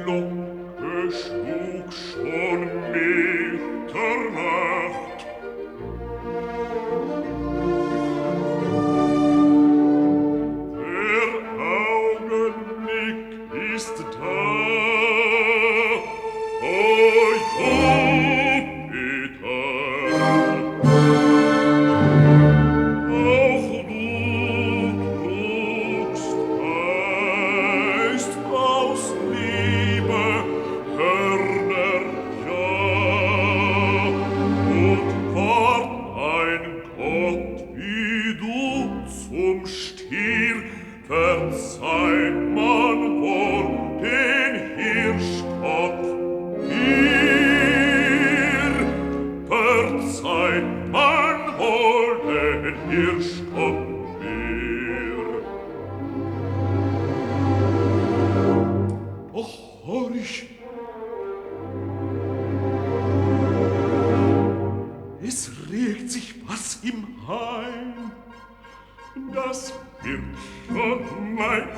Glocke schlug schon Mitternacht. Der Augenblick ist da. O Jupiter, auch du trugst einst aus Liebe Hörner, ja, und ward ein Gott wie du zum Stier. Verzeiht man wohl den Hirschkopf mir, verzeiht man wohl den Hirschkopf mir. Doch horch, es regt sich was im Hain. Das wird schon meine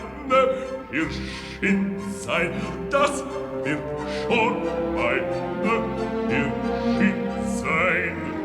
Hirschin sein. Das wird schon meine Hirschin sein.